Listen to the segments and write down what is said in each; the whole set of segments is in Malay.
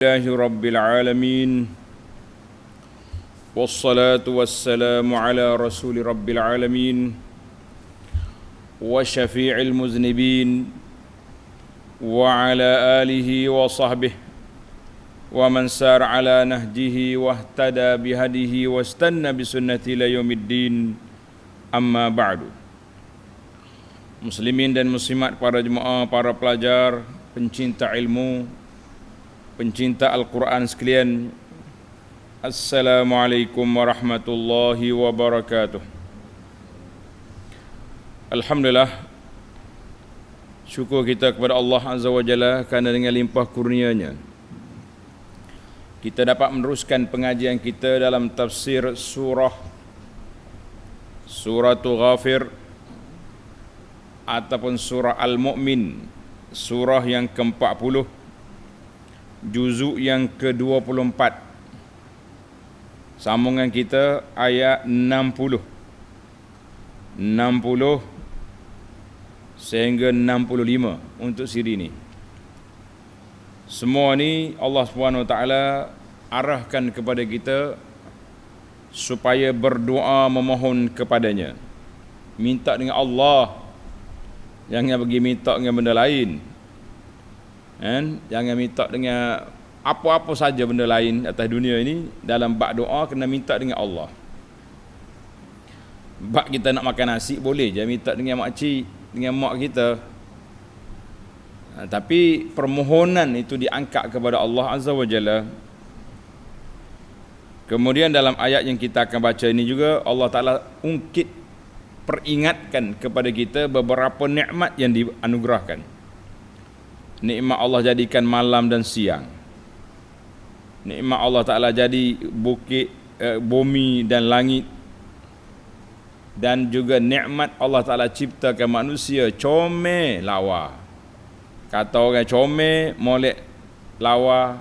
لله رب العالمين والصلاة والسلام على رسول رب العالمين وشفيع المذنبين وعلى آله وصحبه ومن سار على نهجه واهتدى بهديه واستنى بسنته إلى يوم الدين. Amma ba'du. Muslimin dan muslimat, para jemaah, para pelajar, pencinta ilmu, pencinta Al-Quran sekalian, Assalamualaikum warahmatullahi wabarakatuh. Alhamdulillah, syukur kita kepada Allah Azza wa Jalla kerana dengan limpah kurnianya kita dapat meneruskan pengajian kita dalam tafsir Suratul Ghafir ataupun surah Al-Mu'min, surah yang ke-40, juzuk yang ke-24. Sambungan kita ayat 60 sehingga 65 untuk siri ini. Semua ni Allah SWT arahkan kepada kita supaya berdoa memohon kepadanya, minta dengan Allah, jangan pergi minta dengan benda lain, kan? Jangan minta dengan apa-apa saja benda lain atas dunia ini. Dalam bab doa kena minta dengan Allah. Bab kita nak makan nasi boleh je minta dengan makcik, dengan mak kita, tapi permohonan itu diangkat kepada Allah Azza wa Jalla. Kemudian dalam ayat yang kita akan baca ini juga Allah Ta'ala ungkit, peringatkan kepada kita beberapa nikmat yang dianugerahkan. Nikmat Allah jadikan malam dan siang. Nikmat Allah Ta'ala jadi bukit, bumi dan langit. Dan juga nikmat Allah Ta'ala ciptakan manusia comel lawa. Kata orang comel, molek, lawa,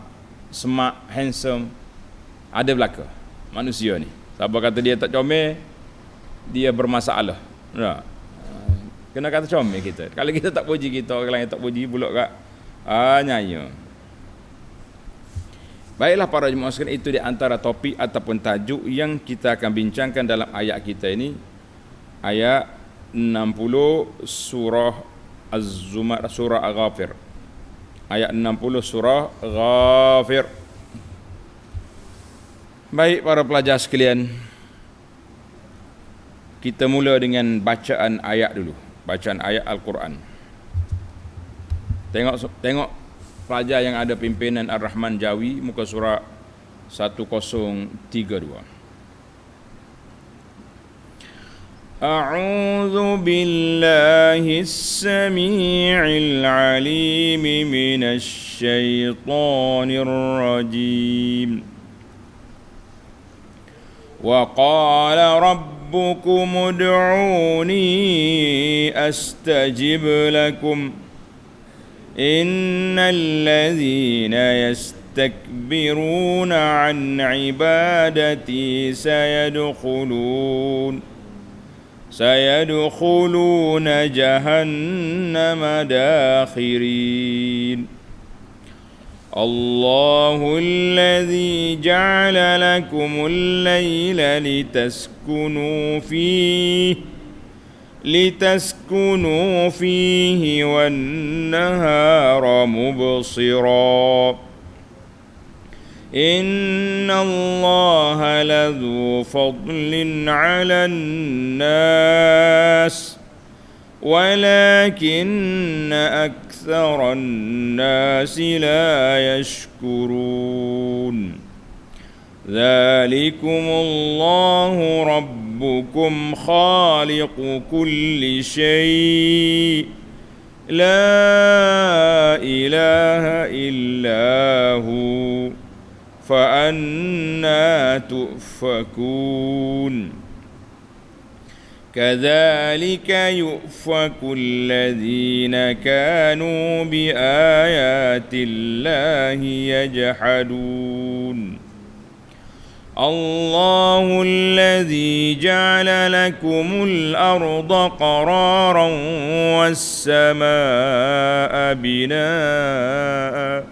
smart, handsome, ada belaka manusia ni. Siapa kata dia tak comel, dia bermasalah. Nah, kena kata comel kita. Kalau kita tak puji kita, orang lain tak puji pula kat nyanyi. Baiklah para jemaah sekalian, itu di antara topik ataupun tajuk yang kita akan bincangkan dalam ayat kita ini. Ayat 60 surah Az-Zumar, surah Ghafir. Ayat 60 surah Ghafir. Baik para pelajar sekalian, kita mula dengan bacaan ayat dulu. Bacaan ayat Al-Quran. Tengok pelajar yang ada pimpinan Ar-Rahman Jawi, muka surat 1032. A'udzu billahis samii'il 'aliim minasy syaithaanir rajiim. Wa qala rabbukum ud'uuni astajib lakum innal ladzina yastakbiruna 'an 'ibadati sayadkhuluna jahannama dakhirin. Allahu alladhi ja'ala lakumul layla litaskunu fihi wan nahara mubsira. Inna Allaha ladhu fadlin 'alan nas walakinna aktharan nasi la yashkurun. Dzalikumullahu rabbukum khaliqu kulli syai' la ilaha illahu fa anna tu'fakun. كذلك يؤفك الذين كانوا بآيات الله يجحدون. الله الذي جعل لكم الأرض قرارا والسماء بناء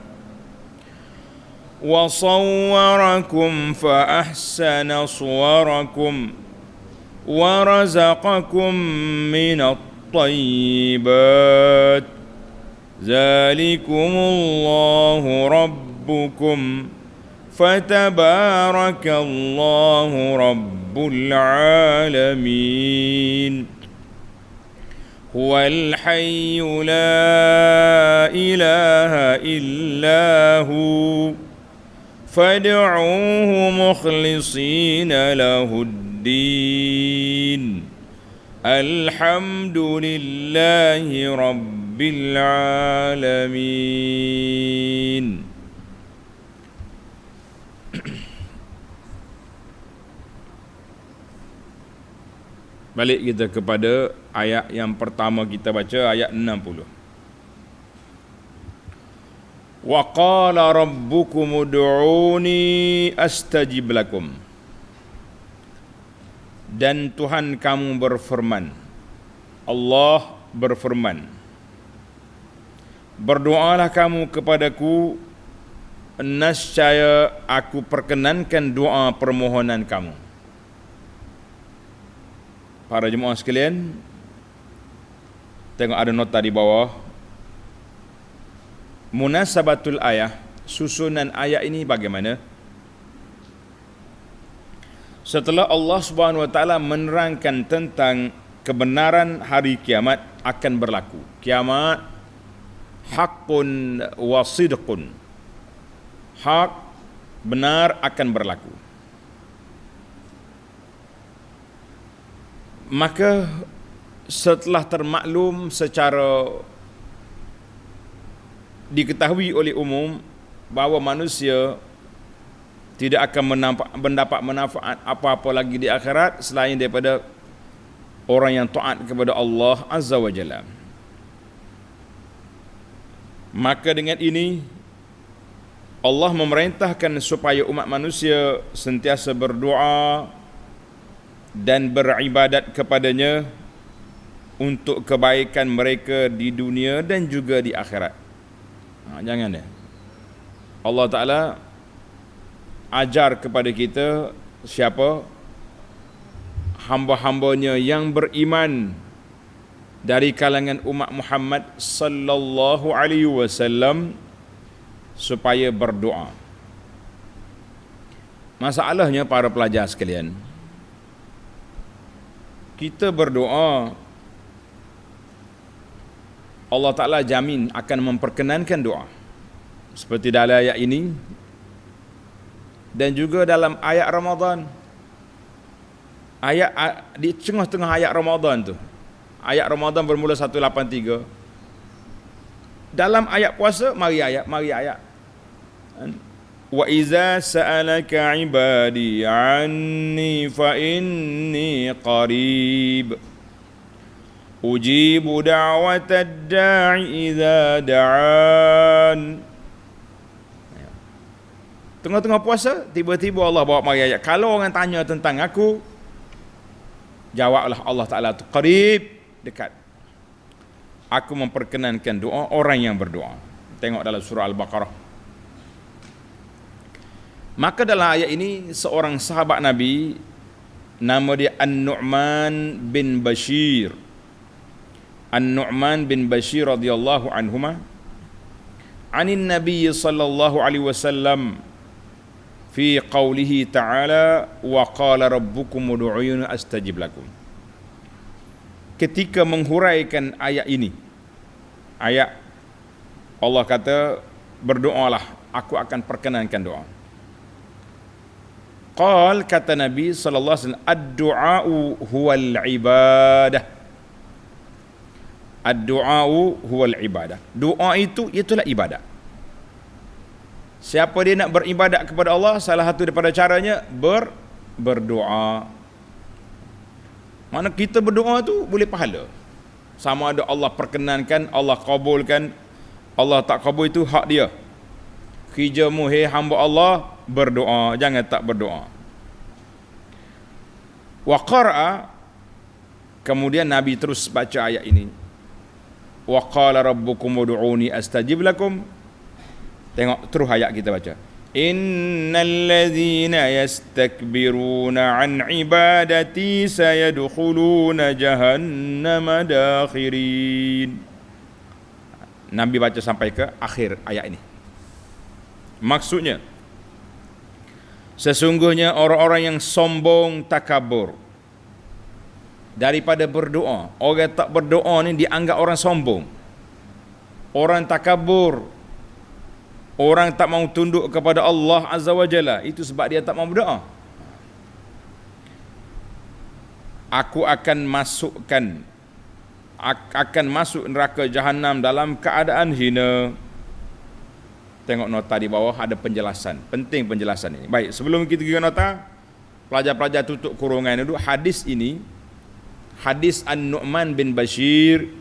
وصوركم فأحسن صوركم ورزقكم من الطيبات ذلكم الله ربكم فتبارك الله رب العالمين هو الحي لا إله إلا هو فادعوه مخلصين له الدين الحمد لله رب العالمين. Balik kita kepada ayat yang pertama kita baca, ayat 60. Wa qala rabbukum ud'uni astajib lakum. Dan Tuhan kamu berfirman, Allah berfirman, berdoalah kamu kepadaku, nescaya aku perkenankan doa permohonan kamu. Para jemaah sekalian, tengok ada nota di bawah. Munasabatul ayah, susunan ayat ini bagaimana? Setelah Allah Subhanahu wa taala menerangkan tentang kebenaran hari kiamat akan berlaku. Kiamat haqqun wa sidqun. Hak benar akan berlaku. Maka setelah termaklum secara diketahui oleh umum bahawa manusia tidak akan mendapat manfaat apa-apa lagi di akhirat selain daripada orang yang taat kepada Allah Azza wa Jalla. Maka dengan ini Allah memerintahkan supaya umat manusia sentiasa berdoa dan beribadat kepadanya untuk kebaikan mereka di dunia dan juga di akhirat. Jangan ya. Allah Ta'ala ajar kepada kita siapa hamba-hambanya yang beriman dari kalangan umat Muhammad sallallahu alaihi wasallam supaya berdoa. Masalahnya para pelajar sekalian, kita berdoa, Allah Ta'ala jamin akan memperkenankan doa. Seperti dalam ayat ini dan juga dalam ayat Ramadan. Ayat di tengah-tengah ayat Ramadan tu. Ayat Ramadan bermula 183. Dalam ayat puasa, mari ayat. Wa iza sa'alaka ibadi anni fa inni qarib ujibu da'watad da'i idza da'an. Tengah-tengah puasa, tiba-tiba Allah bawa mari ayat. Kalau orang tanya tentang aku, jawablah Allah Ta'ala tu qarib, dekat. Aku memperkenankan doa orang yang berdoa. Tengok dalam surah Al-Baqarah. Maka dalam ayat ini seorang sahabat Nabi, nama dia An-Nu'man bin Bashir. An-Nu'man bin Bashir radhiyallahu anhuma anin Nabi sallallahu alaihi wasallam fi qawlihi ta'ala wa qala rabbukum ud'uni astajib lakum. Ketika menghuraikan ayat ini, ayat Allah kata berdoalah, aku akan perkenankan doa. Qal, kata Nabi sallallahu alaihi wasallam, ad-du'a'u huwal ibadah. Ad-du'a'u huwal ibadah. Doa itu itulah ibadah. Siapa dia nak beribadat kepada Allah, salah satu daripada caranya berdoa. Mana kita berdoa tu boleh pahala. Sama ada Allah perkenankan, Allah kabulkan, Allah tak kabul, itu hak dia. Kerjamu hai hamba Allah, berdoa, jangan tak berdoa. Wa qara'a, kemudian Nabi terus baca ayat ini. Wa qala rabbukum ud'uni astajib lakum. Tengok terus ayat kita baca. Innal ladzina yastakbiruna an ibadati sayadkhuluna jahannama dakhirin. Nabi baca sampai ke akhir ayat ini. Maksudnya, sesungguhnya orang-orang yang sombong, takabur daripada berdoa. Orang tak berdoa ni dianggap orang sombong, orang takabur, orang tak mau tunduk kepada Allah Azza wa Jalla. Itu sebab dia tak mau berdoa. Aku akan masuk neraka jahanam dalam keadaan hina. Tengok nota di bawah, ada penjelasan. Penting penjelasan ini. Baik, sebelum kita pergi nota, pelajar-pelajar tutup kurungan dulu. Hadis ini, hadis An-Nu'man bin Bashir,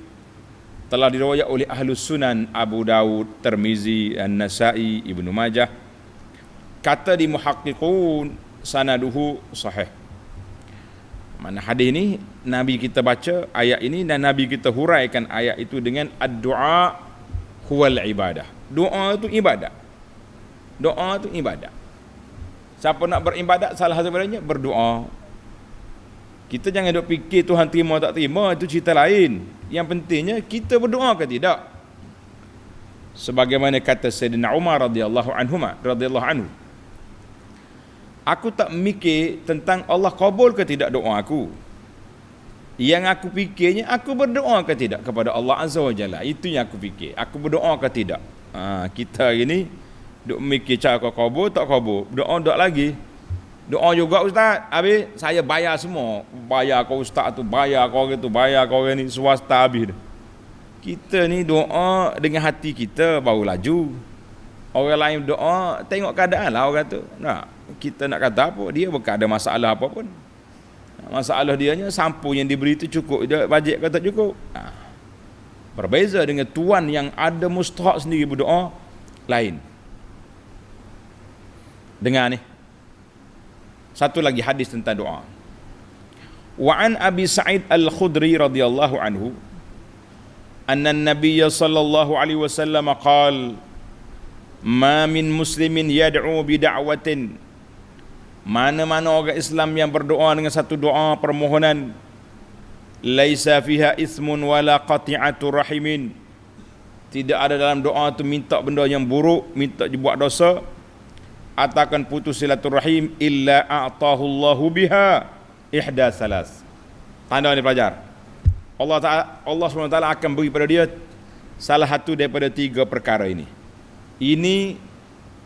telah diriwayat oleh Ahlus Sunan Abu Dawud, Tirmizi, An-Nasa'i, Ibnu Majah. Kata di muhaqqiqun, sanaduhu sahih. Mana hadis ini Nabi kita baca ayat ini dan Nabi kita huraikan ayat itu dengan ad-du'a huwal ibadah. Doa itu ibadat. Doa itu ibadat. Siapa nak beribadat, salah sebenarnya berdoa. Kita jangan duk fikir Tuhan terima tak terima, itu cerita lain. Yang pentingnya kita berdoa ke tidak. Sebagaimana kata Sayyidina Umar radhiyallahu anhu, aku tak mikir tentang Allah kabul ke tidak doa aku. Yang aku fikirnya, aku berdoa ke tidak kepada Allah Azza wa Jalla. Itu yang aku fikir. Aku berdoa ke tidak. Kita ini duk mikir cara kau kabul tak kabul. Doa tak lagi. Doa juga ustaz. Habis saya bayar semua. Bayar kau ustaz tu, bayar kau gitu, bayar kau ni, swasta habis. Kita ni doa dengan hati kita baru laju. Orang lain doa tengok keadaan lah orang tu. Nah, kita nak kata apa, dia bukan ada masalah apa pun. Masalah dianya sampo yang diberi itu cukup, dia bajet kata cukup. Berbeza dengan tuan yang ada mustahak sendiri berdoa lain. Dengar ni. Satu lagi hadis tentang doa. Wa an Abi Sa'id Al-Khudri radhiyallahu anhu anna an-nabiy sallallahu alaihi wasallam qala ma min muslimin yad'u bi da'watin, mana-mana orang Islam yang berdoa dengan satu doa permohonan, laisa fiha ismun wala qati'atu rahimin, tidak ada dalam doa tu minta benda yang buruk, minta dibuat dosa atakan putus silaturahim, illa a'tahu Allahu biha ihda salas. Tanda ni pelajar, Allah SWT akan beri pada dia salah satu daripada tiga perkara ini. Ini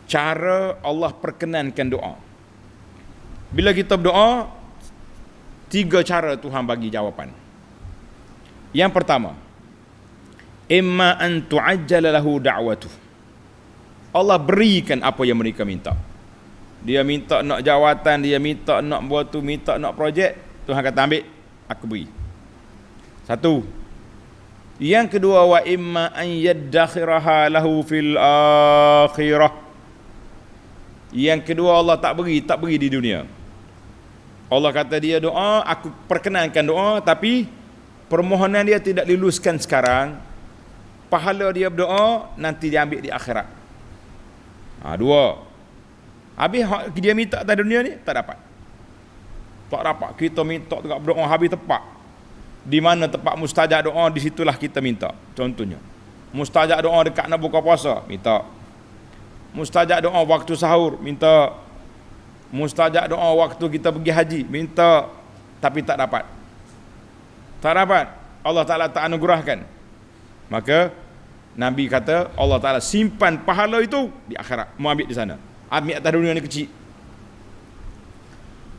cara Allah perkenankan doa. Bila kita berdoa, tiga cara Tuhan bagi jawapan. Yang pertama, imma an tu'ajjala lahu da'watuh. Allah berikan apa yang mereka minta. Dia minta nak jawatan, dia minta nak buat tu, minta nak projek, Tuhan kata ambil, aku beri. Satu. Yang kedua, wa imma an yaddakhiraha lahu fil akhirah. Yang kedua, Allah tak beri di dunia. Allah kata dia doa, aku perkenankan doa, tapi permohonan dia tidak diluluskan sekarang. Pahala dia berdoa nanti dia ambil di akhirat. Dua. Habis dia minta atas dunia ni tak dapat. Tak dapat. Kita minta juga berdoa habis tepat. Di mana tempat mustajab doa, di situlah kita minta. Contohnya, mustajab doa dekat nak buka puasa, minta. Mustajab doa waktu sahur, minta. Mustajab doa waktu kita pergi haji, minta. Tapi tak dapat. Tak dapat. Allah Ta'ala tak anugerahkan. Maka Nabi kata Allah Ta'ala simpan pahala itu di akhirat. Mau ambil di sana. Ambil atas dunia ni kecil.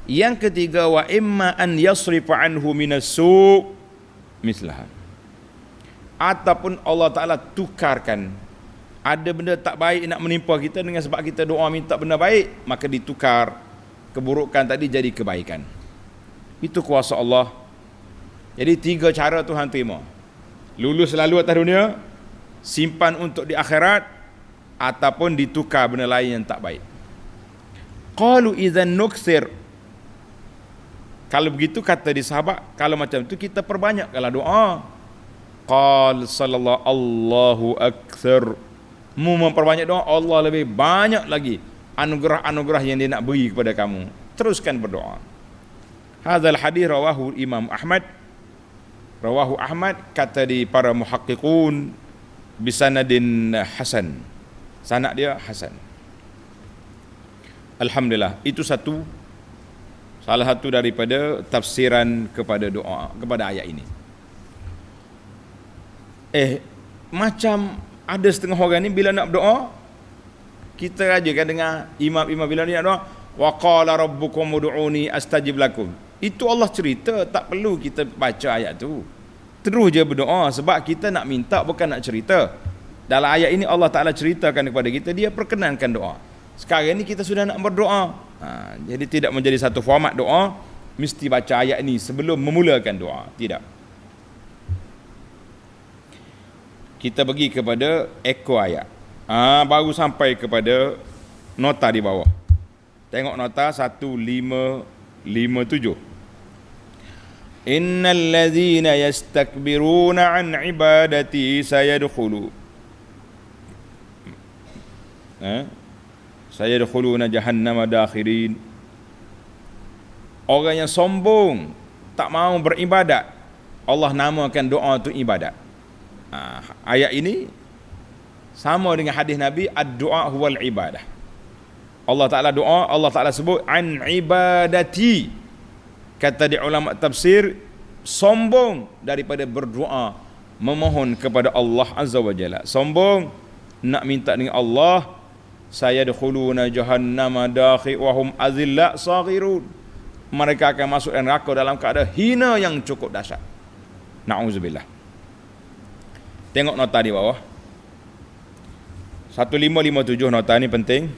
Yang ketiga, wa imma an yasrifa anhu minas su' mislaha. Ataupun Allah Ta'ala tukarkan. Ada benda tak baik nak menimpa kita, dengan sebab kita doa minta benda baik, maka ditukar keburukan tadi jadi kebaikan. Itu kuasa Allah. Jadi tiga cara Tuhan terima. Lulus lalu atas dunia, simpan untuk di akhirat, ataupun ditukar benda lain yang tak baik. Qalu idzan nukthir. Kalau begitu kata di sahabat, kalau macam tu kita perbanyaklah doa. Qal sallallahu Allahu akthar. Mu memperbanyak doa, Allah lebih banyak lagi anugerah-anugerah yang dia nak beri kepada kamu. Teruskan berdoa. Hadzal hadis rawahu Imam Ahmad. Rawahu Ahmad, kata di para muhaqqiqun, bisanadin hasan. Sanad dia hasan. Alhamdulillah, itu salah satu daripada tafsiran kepada doa, kepada ayat ini. Macam ada setengah orang ni bila nak berdoa, kita aja kan dengar imam-imam bila ni nak doa, wa qala rabbukum ud'uni astajib lakum. Itu Allah cerita, tak perlu kita baca ayat tu. Terus je berdoa, sebab kita nak minta, bukan nak cerita. Dalam ayat ini Allah Ta'ala ceritakan kepada kita, dia perkenankan doa. Sekarang ni kita sudah nak berdoa. Jadi tidak menjadi satu format doa mesti baca ayat ini sebelum memulakan doa. Tidak. Kita pergi kepada ekor ayat. Baru sampai kepada nota di bawah. Tengok nota 1557. Innal ladzina yastakbiruna an ibadati sayadkhulu sayadkhuluna jahannama dakhirin. Orang yang sombong, tak mau beribadat, Allah namakan doa itu ibadat. Ayat ini sama dengan hadis Nabi, ad-du'a huwal ibadah. Allah Ta'ala doa, Allah Ta'ala sebut an ibadati. Kata di ulama tafsir, sombong daripada berdoa, memohon kepada Allah Azza wa Jalla. Sombong nak minta dengan Allah, sayadkhuluna jahannama dakhi wa hum azilla saghirun. Mereka akan masuk neraka dalam keadaan hina yang cukup dahsyat. Na'udzubillah. Tengok nota di bawah. 1557 nota ni penting.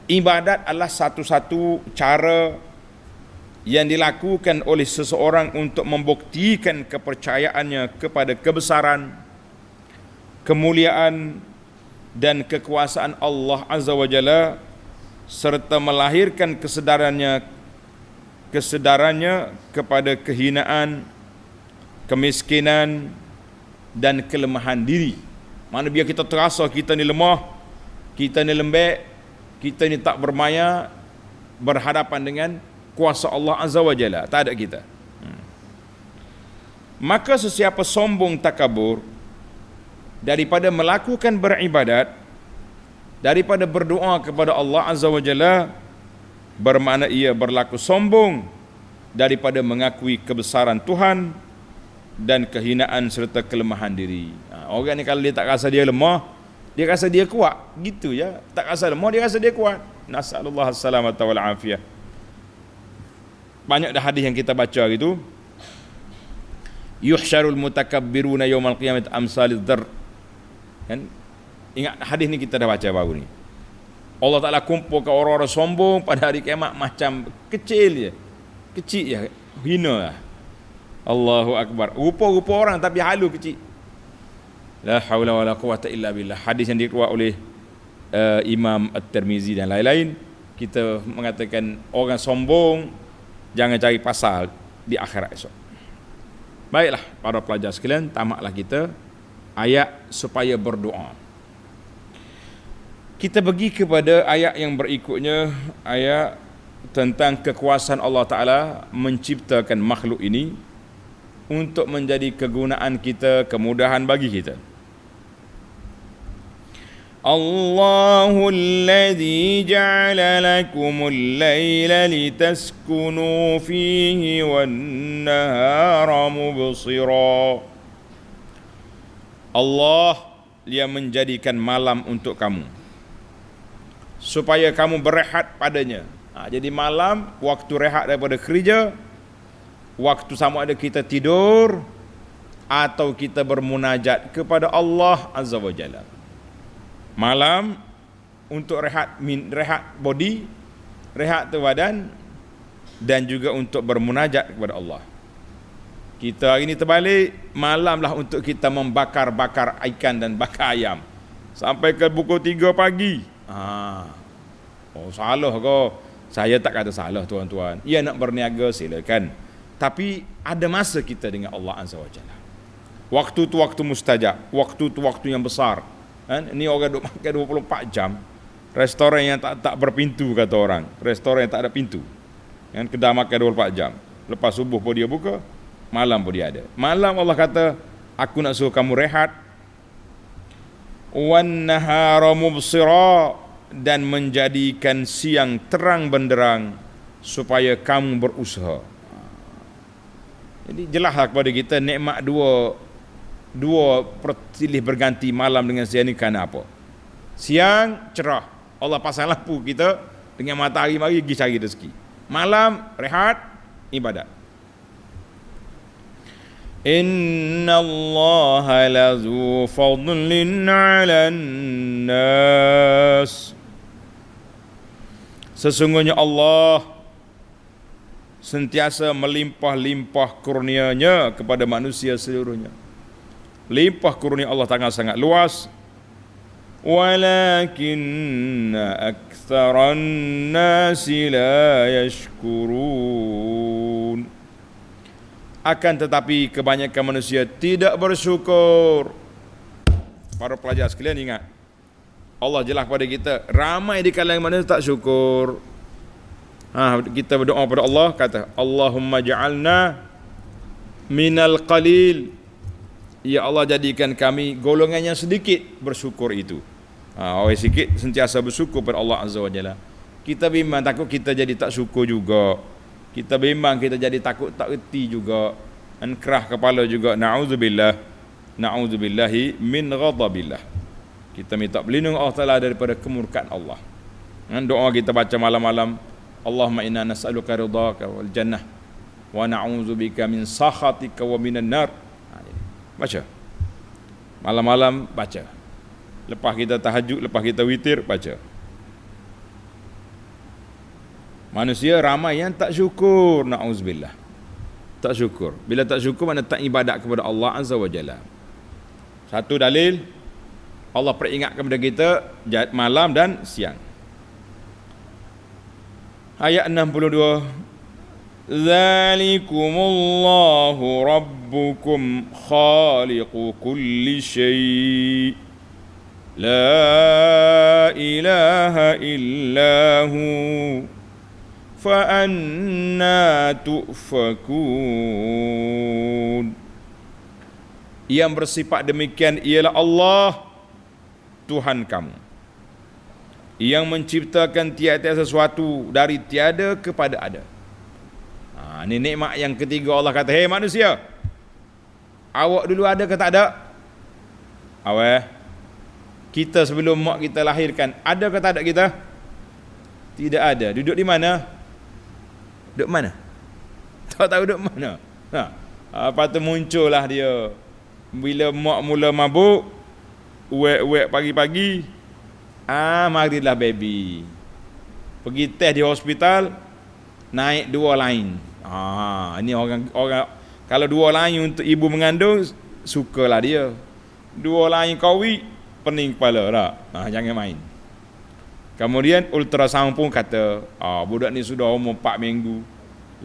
Ibadat adalah satu-satu cara yang dilakukan oleh seseorang untuk membuktikan kepercayaannya kepada kebesaran, kemuliaan dan kekuasaan Allah Azza wa Jalla, serta melahirkan kesedarannya kepada kehinaan, kemiskinan dan kelemahan diri. Mana biar kita terasa kita ni lemah, kita ni lembek, kita ni tak bermaya berhadapan dengan kuasa Allah Azza wa Jalla, tak ada kita. Maka sesiapa sombong takabur daripada melakukan beribadat, daripada berdoa kepada Allah Azza wa Jalla, bermakna ia berlaku sombong daripada mengakui kebesaran Tuhan dan kehinaan serta kelemahan diri. Orang ni kalau dia tak rasa dia lemah, dia rasa dia kuat, gitu ya. Tak rasa lemah, dia rasa dia kuat. Nasallallahu as-salamata wal afiyah. Banyak dah hadis yang kita baca gitu. Yuhsyarul mutakabbiruna yaumal qiyamah amsalid dzar. Kan? Ingat hadis ni kita dah baca baru ni. Allah Ta'ala kumpulkan orang-orang sombong pada hari kiamat macam kecil je. Kecil je, hina lah. Allahu Akbar. Rupa-rupa orang tapi halu kecil. La haula wala quwata illa billah. Hadis yang dikeluarkan oleh Imam At-Tirmizi dan lain-lain. Kita mengatakan orang sombong jangan cari pasal di akhirat esok. Baiklah para pelajar sekalian, tamatlah kita ayat supaya berdoa. Kita pergi kepada ayat yang berikutnya, ayat tentang kekuasaan Allah Ta'ala menciptakan makhluk ini untuk menjadi kegunaan kita, kemudahan bagi kita. Allahul ladzi ja'ala lakumul laila litaskunu fihi wan nahara mubsira. Allah yang menjadikan malam untuk kamu supaya kamu berehat padanya. Jadi malam waktu rehat daripada kerja, waktu sama ada kita tidur atau kita bermunajat kepada Allah Azza wa Jalla. Malam untuk rehat body, rehat badan, dan juga untuk bermunajat kepada Allah. Kita hari ini terbalik, malamlah untuk kita membakar-bakar ikan dan bakar ayam sampai ke pukul 3 pagi. Salah ke? Saya tak kata salah tuan-tuan. Ia nak berniaga silakan. Tapi ada masa kita dengan Allah Azza wa Jalla. Waktu tu waktu mustajab, waktu tu waktu yang besar. Ini orang duk makan 24 jam. Restoran yang tak berpintu kata orang. Restoran yang tak ada pintu. Yang kedai makan 24 jam. Lepas subuh pun dia buka, malam pun dia ada. Malam Allah kata, aku nak suruh kamu rehat. Wan nahara mubsira, dan menjadikan siang terang benderang supaya kamu berusaha. Jadi jelaslah kepada kita nikmat dua persilih berganti malam dengan siang ni kerana apa? Siang cerah, Allah pasang lampu kita dengan matahari mari pergi cari rezeki. Malam rehat, ibadat. Inna Allah lazu fadlin 'alan nas. Sesungguhnya Allah sentiasa melimpah-limpah kurnia-Nya kepada manusia seluruhnya. Limpah kurnia Allah sangat luas. Walakinna aktsaran nasi la yashkurun. Akan tetapi kebanyakan manusia tidak bersyukur. Para pelajar sekalian ingat, Allah jelas kepada kita, ramai di kalangan manusia tak syukur. Kita berdoa kepada Allah, kata Allahumma ja'alna minal qalil. Ya Allah, jadikan kami golongan yang sedikit bersyukur itu. Orang sikit sentiasa bersyukur pada Allah Azza wa Jalla. Kita bimbang takut kita jadi tak syukur juga. Kita bimbang kita jadi takut tak reti juga. Dan kerah kepala juga. Na'udzubillahi min ghadabillah. Kita minta berlindung Allah Ta'ala daripada kemurkaan Allah. Doa kita baca malam-malam, Allahumma inna nas'aluka ridhaka wal jannah wa na'udzubika min sakhatika wa minan nar. Baca malam-malam, baca lepas kita tahajud, lepas kita witir, baca. Manusia ramai yang tak syukur, na'udzubillah, tak syukur. Bila tak syukur, mana tak ibadat kepada Allah Azza wa Jalla. Satu dalil, Allah peringat kepada kita malam dan siang. Ayat 62, Dzalikumullahu rabbukum khaliqu kulli syai' la ilaha illahu fa anna tu'fakun. Yang bersifat demikian ialah Allah, Tuhan kamu, yang menciptakan tiada sesuatu dari tiada kepada ada. Ini nikmat yang ketiga. Allah kata, hei manusia, awak dulu ada ke tak ada? Kita sebelum mak kita lahirkan, ada ke tak ada kita? Tidak ada. Duduk di mana? Duduk mana? Tak tahu duduk mana. Lepas tu muncullah dia. Bila mak mula mabuk, uek-uek pagi-pagi, marilah baby. Pergi test di hospital, naik 2 line. Ini orang kalau 2 line untuk ibu mengandung, sukalah dia. 2 line kawi, pening kepala tak? Jangan main. Kemudian ultrasound pun kata, budak ni sudah umur 4 minggu,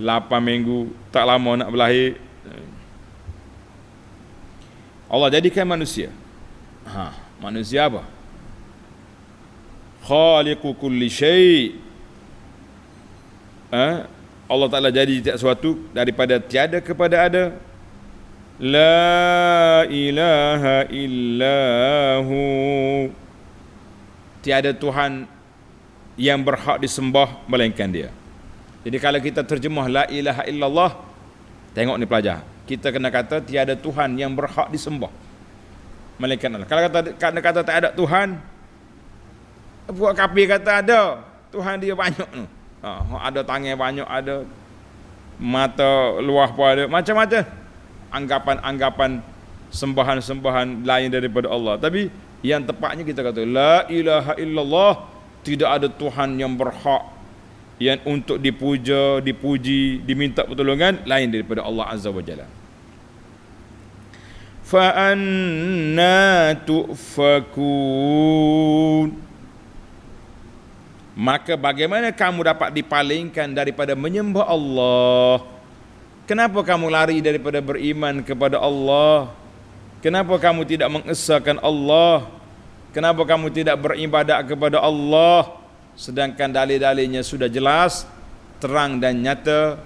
8 minggu, tak lama nak berlahir. Allah jadikan manusia. Manusia apa? Khaliqu kulli syai'. Allah Ta'ala jadi tiada sesuatu daripada tiada kepada ada. La ilaha illahu. Tiada Tuhan yang berhak disembah melainkan Dia. Jadi kalau kita terjemah la ilaha illallah, tengok ni pelajar, kita kena kata tiada Tuhan yang berhak disembah melainkan Allah. Kalau kata tak ada Tuhan, buat kafir kata ada Tuhan, dia banyak tu. Ada tangan banyak, ada mata luah pun ada, macam-macam anggapan-anggapan, sembahan-sembahan lain daripada Allah. Tapi yang tepatnya kita kata la ilaha illallah, tidak ada Tuhan yang berhak yang untuk dipuja, dipuji, diminta pertolongan lain daripada Allah Azza wa Jalla. Fa anna tu'fakun. Maka bagaimana kamu dapat dipalingkan daripada menyembah Allah? Kenapa kamu lari daripada beriman kepada Allah? Kenapa kamu tidak mengesahkan Allah? Kenapa kamu tidak beribadat kepada Allah sedangkan dalil-dalilnya sudah jelas, terang dan nyata,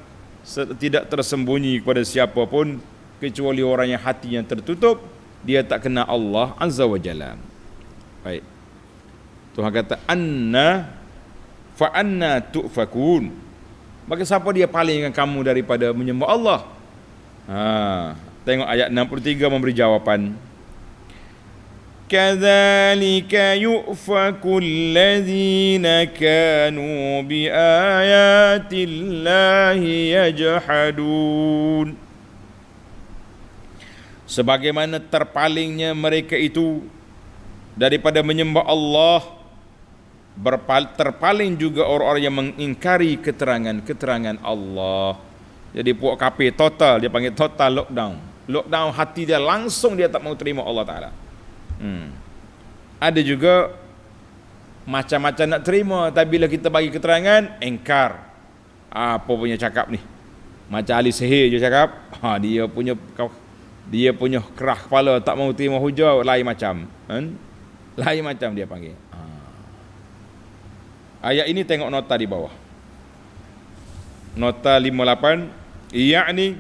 tidak tersembunyi kepada siapa pun kecuali orang yang hatinya tertutup, dia tak kenal Allah Azza wa Jalla. Baik. Tuhan kata anna tu'fakun. Maka siapa dia palingkan kamu daripada menyembah Allah? Tengok ayat 63 memberi jawapan. Kadzalika yu'fakul ladzina kanu biayatillahi yajhadun. Sebagaimana terpalingnya mereka itu daripada menyembah Allah, terpaling juga orang-orang yang mengingkari keterangan Allah. Jadi puak kafir total, dia panggil total lockdown hati dia, langsung dia tak mau terima Allah Ta'ala. Ada juga macam-macam nak terima, tapi bila kita bagi keterangan, engkar. Apa punya cakap ni? Macam ahli sihir je cakap, dia punya kerah kepala, tak mau terima hujah, lain macam. Lain macam dia panggil. Ayat ini tengok nota di bawah. Nota 58, yakni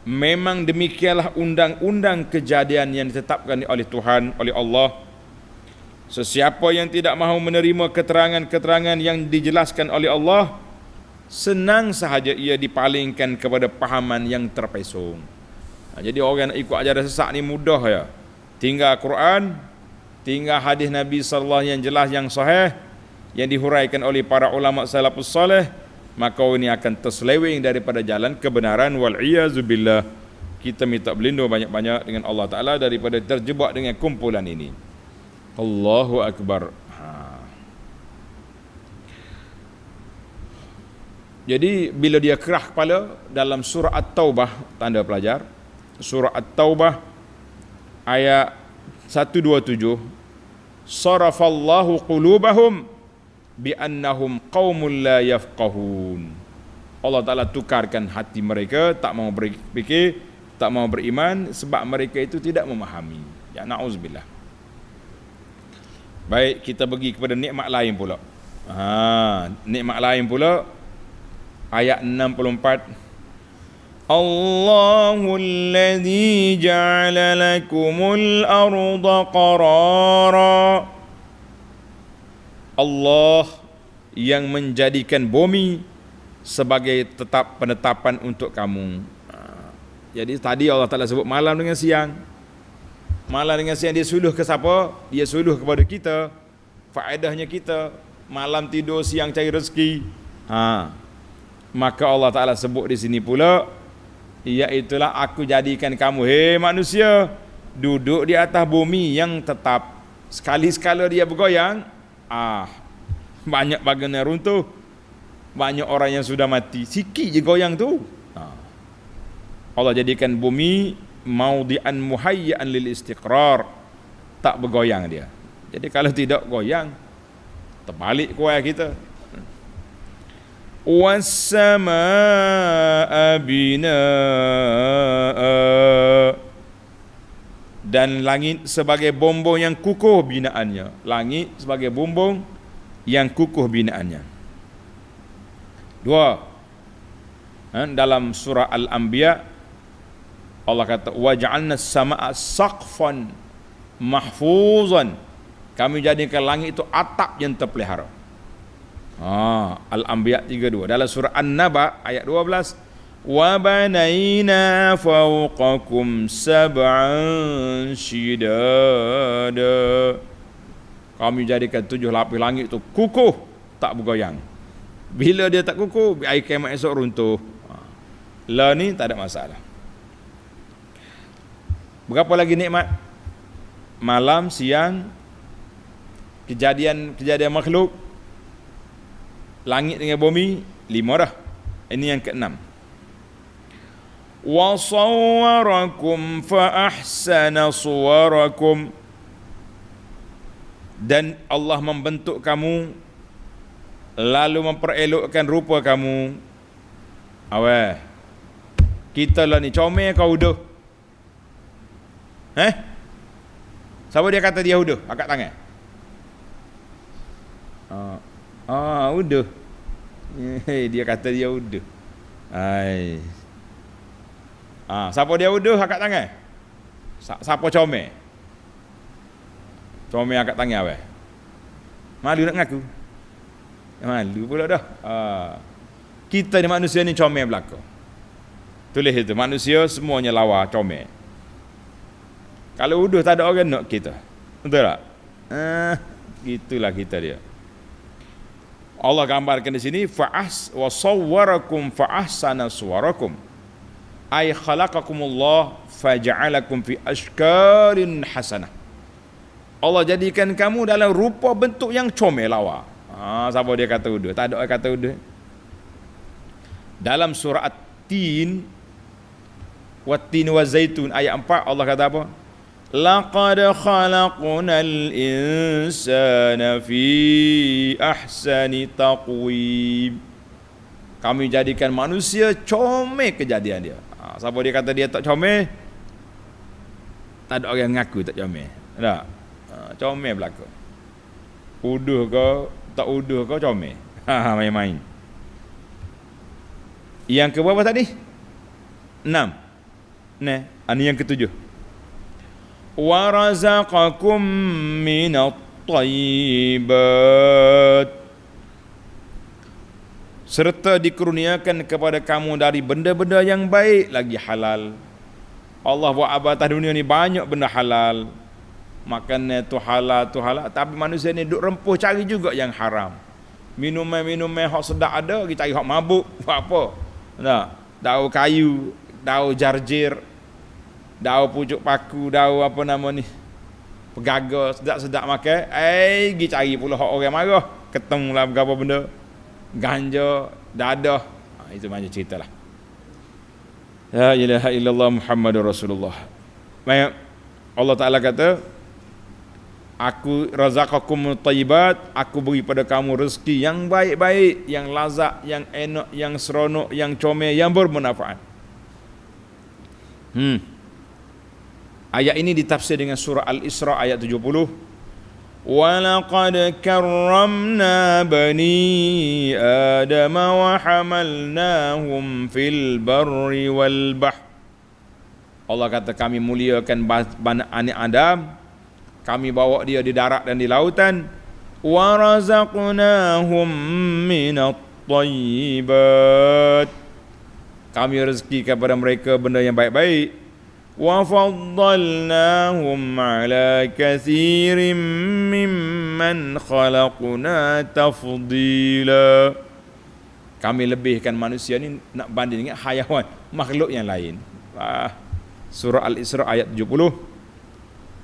memang demikianlah undang-undang kejadian yang ditetapkan oleh Tuhan, oleh Allah. Sesiapa yang tidak mahu menerima keterangan-keterangan yang dijelaskan oleh Allah, senang sahaja ia dipalingkan kepada pahaman yang terpesong. Jadi orang nak ikut ajaran sesat ni mudah ya. Tinggal Quran, tinggal hadis Nabi sallallahu yang jelas, yang sahih, yang dihuraikan oleh para ulama salafus salih, maka ini akan terseleweng daripada jalan kebenaran. Wal'iyazubillah. Kita minta berlindung banyak-banyak dengan Allah Ta'ala daripada terjebak dengan kumpulan ini. Allahu Akbar. Jadi bila dia kerah kepala, dalam surah At-Taubah, tanda pelajar, surah At-Taubah ayat 127, sarafallahu qulubahum bi'annahum qaumul la yafqahun. Allah Ta'ala tukarkan hati mereka, tak mau berfikir, tak mau beriman, sebab mereka itu tidak memahami. Ya na'uzubillah. Baik, kita pergi kepada nikmat lain pula. Nikmat lain pula, ayat 64. Allahul ladzi ja'ala lakumul arda qarara. Allah yang menjadikan bumi sebagai penetapan untuk kamu. Jadi tadi Allah Ta'ala sebut malam dengan siang. Malam dengan siang dia suluh ke siapa? Dia suluh kepada kita. Faedahnya kita malam tidur, siang cari rezeki. Maka Allah Ta'ala sebut di sini pula, iaitulah aku jadikan kamu, hei manusia, duduk di atas bumi yang tetap. Sekali-sekala dia bergoyang, banyak bangunan runtuh, banyak orang yang sudah mati, sikit je goyang tu. Allah jadikan bumi maudi'an muhayyan lil istiqrar, tak bergoyang dia. Jadi kalau tidak goyang, terbalik kuat kita. Was-samaa'a binaa'a, dan langit sebagai bumbung yang kukuh binaannya. Langit sebagai bumbung yang kukuh binaannya. Dua, dalam surah Al-Anbiya Allah kata waja'alna as-samaa'a saqfan mahfuzan, kami jadikan langit itu atap yang terpelihara. Al-Anbiya 32. Dalam surah An-Naba ayat 12, wa banaina fawqakum sab'an shidada, kami jadikan 7 lapis langit itu kukuh, tak bergoyang. Bila dia tak kukuh, air kiamat esok runtuh. Lah ni tak ada masalah. Berapa lagi nikmat? Malam, siang, kejadian makhluk, langit dengan bumi, 5 dah. Ini yang ke-6. Wa sawwarakum fa ahsana suwarakum, dan Allah membentuk kamu lalu memperelokkan rupa kamu. Aweh, kita lah ni comel kau udah. Siapa dia kata dia udah? Angkat tangan. Udah. Dia kata dia udah. Hai. Siapa dia udah? Angkat tangan. Siapa comel? Comel angkat tangan apa? Malu nak ngaku. Malu pula dah. Kita ni manusia ni comel belaka. Tulis itu, manusia semuanya lawa comel. Kalau udah tak ada orang nak kita. Betul tak? Gitulah kita dia. Allah gambarkan di sini wa sawwarakum fa ahsana suwarakum. Ay khalaqakumullah faja'alakum fi ashkalin hasanah. Allah jadikan kamu dalam rupa bentuk yang comel lawa. Siapa dia kata udah? Tak ada orang kata udah. Dalam surah At-Tin Wat-Tin wa Zaitun ayat 4 Allah kata apa? Laqad khalaqnal insana fi ahsani taqwim. Kami jadikan manusia comel kejadian dia. Siapa dia kata dia tak comel? Tak ada orang ngaku tak comel. Tak? Comel belaka. Uduh kau, tak uduh kau comel. Main-main. Yang ke berapa tadi? 6. Ini yang ke-7. Wa razaqakum minat thayyibat. Serta dikurniakan kepada kamu dari benda-benda yang baik lagi halal. Allah buat atas dunia ni banyak benda halal. Makanan tu halal, tapi manusia ni duk rempuh cari juga yang haram. Minuman hak sedap ada, kita cari hak mabuk, buat apa? Tak, daun kayu, daun jarjir, daun pucuk paku, daun apa nama ni, pegaga, sedap-sedap makan. Pergi cari pula hak orang marah, ketemulah berapa benda, ganja, dadah. Itu macam cerita lah. La ilaha illallah Muhammadur Rasulullah. Baik, Allah Ta'ala kata, aku razaqakum thayyibat, aku beri pada kamu rezeki yang baik-baik, yang lazat, yang enak, yang seronok, yang comel, yang bermanfaat. Ayat ini ditafsir dengan surah Al-Isra ayat 70. Walaqad karramna bani Adam wa hamalnahum fil barri wal bahr. Allah kata kami muliakan Bani Adam, kami bawa dia di darat dan di lautan. Wa razaqnahum minat thayyibat. Kami rezeki kepada mereka benda yang baik-baik. Wa faddalnahum ala katsirin mimman khalaqna tafdila. Kami lebihkan manusia ni nak banding dengan hayawan, makhluk yang lain. Surah Al-Isra ayat 70.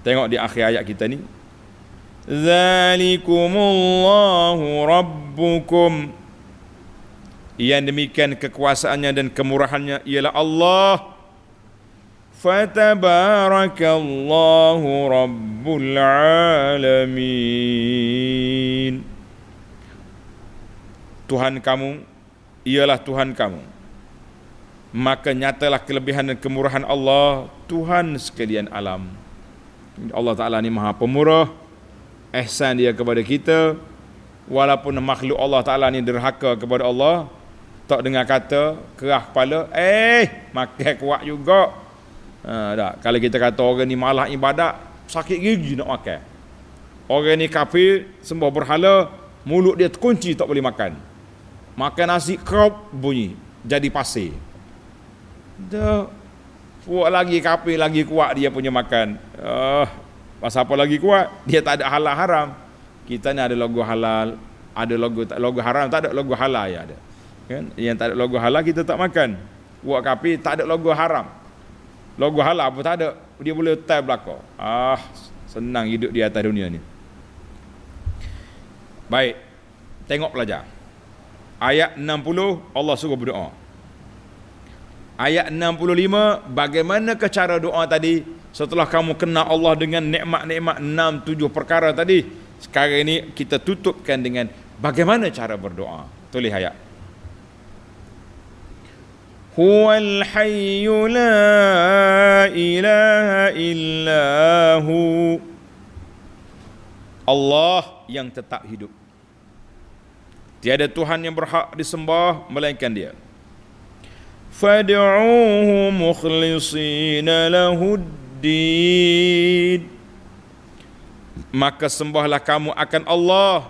Tengok di akhir ayat kita ni. Zalikumullahu rabbukum. Yang demikian kekuasaannya dan kemurahannya ialah Allah. Fatabarakallahu rabbul alamin. Tuhan kamu ialah Tuhan kamu. Maka nyatalah kelebihan dan kemurahan Allah, Tuhan sekalian alam. Allah Ta'ala ni maha pemurah, ihsan dia kepada kita. Walaupun makhluk Allah Ta'ala ni derhaka kepada Allah, tak dengar kata, kerah kepala, makan kuat juga. Tak. Kalau kita kata orang ni malah ibadat, sakit gigi nak makan. Orang ni kafir, sembah berhala, mulut dia terkunci tak boleh makan. Makan nasi kerap bunyi, jadi pasir. Tak. Kuat lagi kafir, lagi kuat dia punya makan. Pasal apa lagi kuat? Dia tak ada halal haram. Kita ni ada logo halal, ada logo haram, tak ada logo halal ya ada. Kan? Yang tak ada logo halal kita tak makan. Kuat kafir tak ada logo haram. Logo halal pun tak ada. Dia boleh letak belakang. Senang hidup di atas dunia ni. Baik. Tengok pelajar. Ayat 60 Allah suruh berdoa. Ayat 65, bagaimana cara doa tadi setelah kamu kenal Allah dengan nikmat-nikmat 6-7 perkara tadi. Sekarang ini kita tutupkan dengan bagaimana cara berdoa. Tulis ayat. Huwal hayyu la ilaha illahu Allah yang tetap hidup. Tiada Tuhan yang berhak disembah melainkan Dia. Fad'uuhu mukhlishina lahuddin. Maka sembahlah kamu akan Allah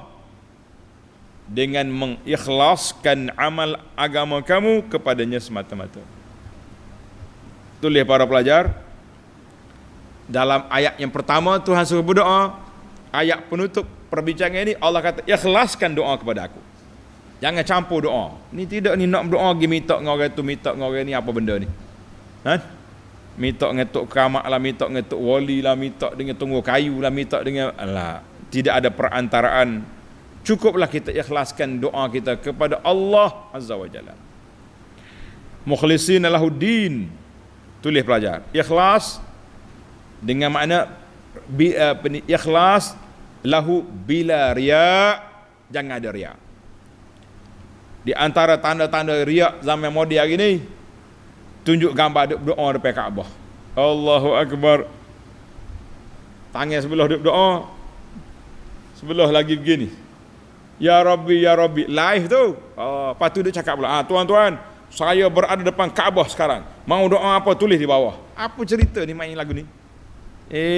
dengan mengikhlaskan amal agama kamu kepadanya semata-mata. Tulis para pelajar, dalam ayat yang pertama Tuhan suruh berdoa, ayat penutup perbincangan ini Allah kata ikhlaskan doa kepada aku. Jangan campur doa. Ni tidak ni nak berdoa pergi minta dengan orang tu, minta dengan orang ni, apa benda ni? Minta dengan tok keramat lah, minta dengan tok wali lah, minta dengan tunggu kayu lah, minta dengan Allah. Tidak ada perantaraan. Cukuplah kita ikhlaskan doa kita kepada Allah Azza wa Jalla. Mukhlishina lahuddin. Tulis pelajar. Ikhlas dengan makna ikhlas lahu bila riya, jangan ada riya. Di antara tanda-tanda riya zaman moden hari ni, tunjuk gambar duk doa depan Kaabah. Allahu Akbar. Tangan sebelah duk doa, sebelah lagi begini. Ya Rabbi, Ya Rabbi. Live tu. Lepas tu dia cakap pula, tuan-tuan, saya berada depan Kaabah sekarang. Mau doa apa, tulis di bawah. Apa cerita ni main lagu ni?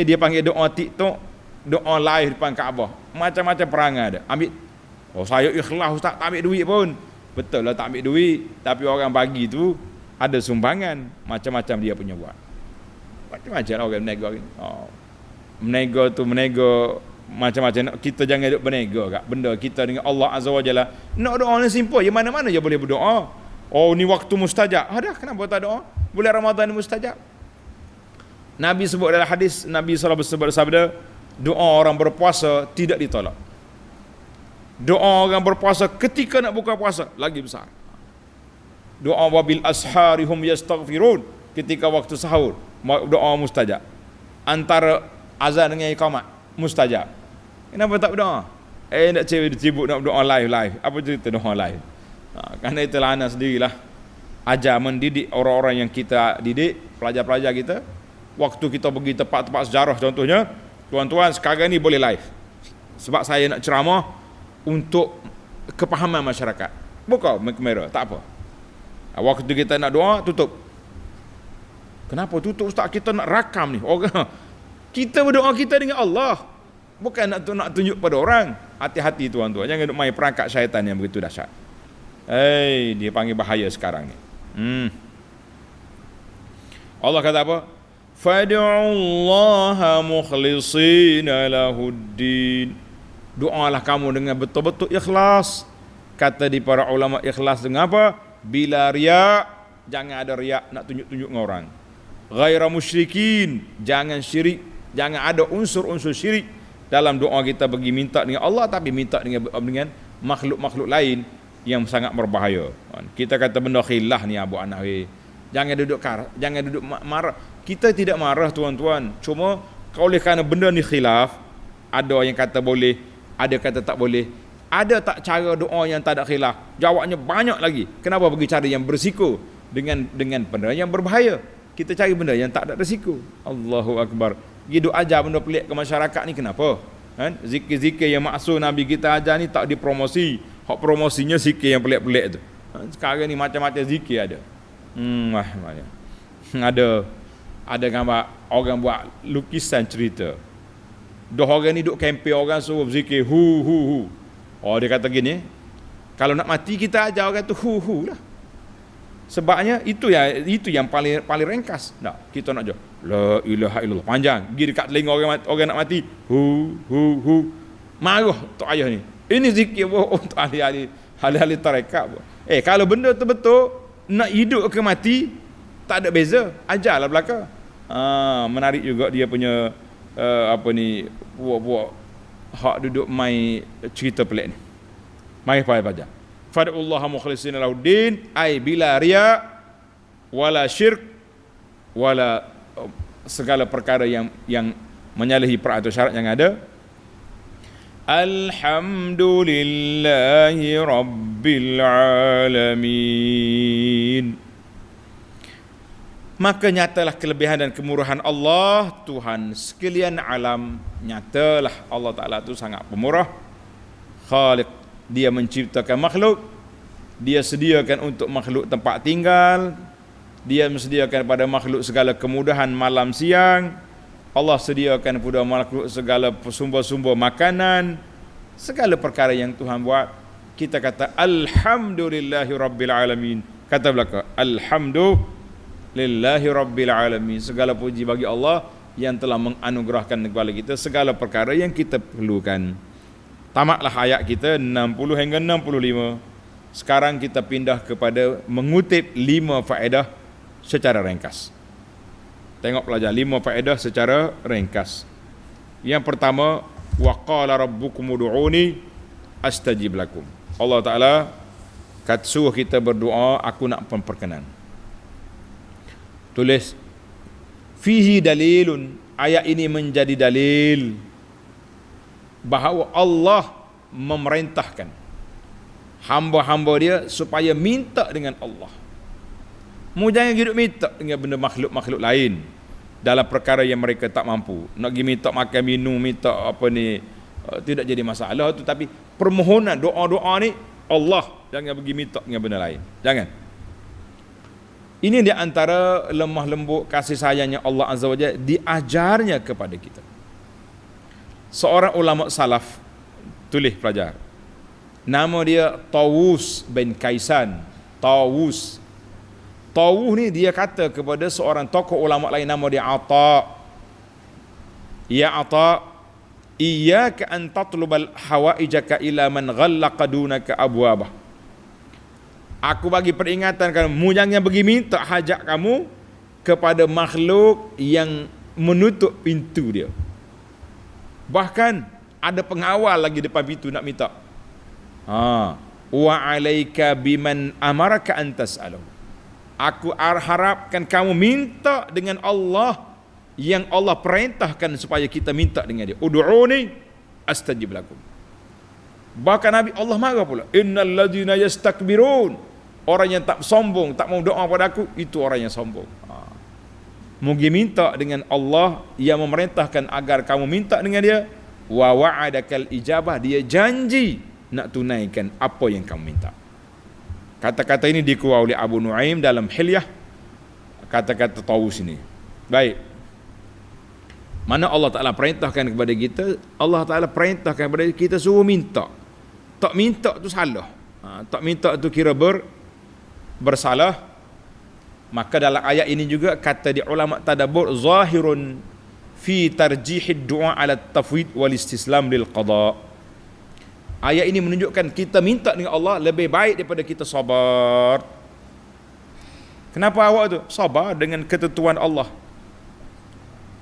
Dia panggil doa TikTok, doa live depan Kaabah. Macam-macam perangai ada. Ambil. Saya ikhlas Ustaz, tak ambil duit pun. Betul lah tak ambil duit, tapi orang bagi tu ada sumbangan. Macam-macam dia punya buat. Macam-macam orang menega ni. Menega tu menega macam-macam. Kita jangan duk berniaga kat benda kita dengan Allah Azza wa Jalla. Nak doa ni simple, je mana-mana je boleh berdoa. Ni waktu mustajab. Dah, kenapa tak doa? Bulan Ramadan ni mustajab. Nabi sebut dalam hadis, Nabi sallallahu alaihi wasallam bersabda, doa orang berpuasa tidak ditolak. Doa orang berpuasa ketika nak buka puasa lagi besar. Doa wabil asharihum yastaghfirun, ketika waktu sahur doa mustajab. Antara azan dengan iqamat mustajab. Kenapa tak berdoa? Nak sibuk nak berdoa live. Apa cerita doa live? Kerana itulah anak sendirilah ajar mendidik orang-orang yang kita didik, pelajar-pelajar kita. Waktu kita pergi tempat-tempat sejarah contohnya, tuan-tuan sekarang ni boleh live. Sebab saya nak ceramah untuk kepahaman masyarakat. Buka kamera, tak apa. Waktu kita nak doa, tutup. Kenapa tutup Ustaz? Kita nak rakam ni. Orang kita berdoa kita dengan Allah, bukan nak tunjuk pada orang. Hati-hati tuan-tuan, jangan main perangkap syaitan yang begitu dahsyat. Dia panggil bahaya sekarang ni. Allah kata apa? Fad'ullaha mukhlishina lahuddin. Doalah kamu dengan betul-betul ikhlas. Kata di para ulama, ikhlas dengan apa? Bila riya, jangan ada riya nak tunjuk-tunjuk dengan orang. Ghaira musyrikin, jangan syirik, jangan ada unsur-unsur syirik dalam doa kita pergi minta dengan Allah, tapi minta dengan makhluk-makhluk lain yang sangat berbahaya. Kita kata benda khilaf ni abu anak jangan duduk marah. Kita tidak marah tuan-tuan, cuma oleh kerana benda ni khilaf, ada yang kata boleh, ada kata tak boleh. Ada tak cara doa yang tak ada khilaf? Jawabnya banyak lagi. Kenapa pergi cari yang berisiko dengan benda yang berbahaya? Kita cari benda yang tak ada risiko. Allahu Akbar. Hidup ajar benda pelik ke masyarakat ni kenapa? Zikir-zikir yang maksud Nabi kita ajar ni tak dipromosi. Hak promosinya zikir yang pelik-pelik tu. Sekarang ni macam-macam zikir ada. Ada gambar orang buat lukisan cerita. Dah orang ni duk kempen orang suruh zikir hu. Dia kata gini, kalau nak mati kita ajar orang tu hu lah. Sebabnya itu yang paling ringkas. Tak, kita nak je la ilaha illallah panjang, pergi dekat telinga orang nak mati hu. Marah tok ayah ni. Ini zikir untuk ahli-ahli tarekat. Kalau benda tu betul nak hidup ke mati tak ada beza, ajarlah belaka. Menarik juga dia punya buat hak duduk mai cerita pelik ni. Mari baca. Fad'ullaha mukhlishina lahuddin, ai bila riya wala syirk wala segala perkara yang menyalahi peraturan syarat yang ada. Alhamdulillahi rabbil alamin. Maka nyatalah kelebihan dan kemurahan Allah, Tuhan sekalian alam. Nyatalah Allah Ta'ala itu sangat pemurah, Khaliq. Dia menciptakan makhluk, Dia sediakan untuk makhluk tempat tinggal, Dia menyediakan pada makhluk segala kemudahan malam siang. Allah sediakan pada makhluk segala sumber-sumber makanan, segala perkara yang Tuhan buat. Kita kata Alhamdulillahi Rabbil Alamin. Kata belaka Alhamdulillahi Rabbil Alamin. Segala puji bagi Allah yang telah menganugerahkan kepada kita segala perkara yang kita perlukan. Tamatlah ayat kita 60 hingga 65. Sekarang kita pindah kepada mengutip 5 faedah secara ringkas. Tengok pelajar 5 faedah secara ringkas. Yang pertama, wa qala rabbukum ud'uni astajib lakum. Allah Ta'ala kata suruh kita berdoa, aku nak memperkenan. Tulis fihi dalilun, ayat ini menjadi dalil bahawa Allah memerintahkan hamba-hamba dia supaya minta dengan Allah. Mu jangan hidup minta dengan benda makhluk-makhluk lain dalam perkara yang mereka tak mampu. Nak pergi minta makan minum, minta apa ni, tidak jadi masalah tu, tapi permohonan doa-doa ni Allah, jangan pergi minta dengan benda lain. Jangan. Ini di antara lemah lembut kasih sayangnya Allah Azza wa Jalla diajarnya kepada kita. Seorang ulama salaf, tulis pelajar, nama dia Tawus bin Kaisan. Tawus ni dia kata kepada seorang tokoh ulama lain, nama dia Ata. Ya Ata, iyyaka an tatlubal hawaijaka ila man ghallaqa dunaka abwabah. Aku bagi peringatan kamu, jangan pergi minta hajat kamu kepada makhluk yang menutup pintu dia. Bahkan ada pengawal lagi depan pintu nak minta. Wa alaika biman amaraka an tas'alu. Aku harapkan kamu minta dengan Allah yang Allah perintahkan supaya kita minta dengan dia. Ud'uni astajib lakum. Bahkan Nabi Allah marah pula, innal ladzina yastakbirun, orang yang tak sombong, tak mau doa pada aku, itu orang yang sombong. Mugi minta dengan Allah yang memerintahkan agar kamu minta dengan dia. Wa wa'adakal ijabah, dia janji nak tunaikan apa yang kamu minta. Kata-kata ini dikuah oleh Abu Nuaim dalam Hilyah, kata-kata Tawus ini. Baik, mana Allah Ta'ala perintahkan kepada kita, Allah Ta'ala perintahkan kepada kita suruh minta. Tak minta tu salah, tak minta tu kira bersalah. Maka dalam ayat ini juga kata di ulama tadabbur, zahirun fi tarjihid du'a ala tafwid wal istislam lil qada. Ayat ini menunjukkan kita minta dengan Allah lebih baik daripada kita sabar. Kenapa awak tu? Sabar dengan ketentuan Allah,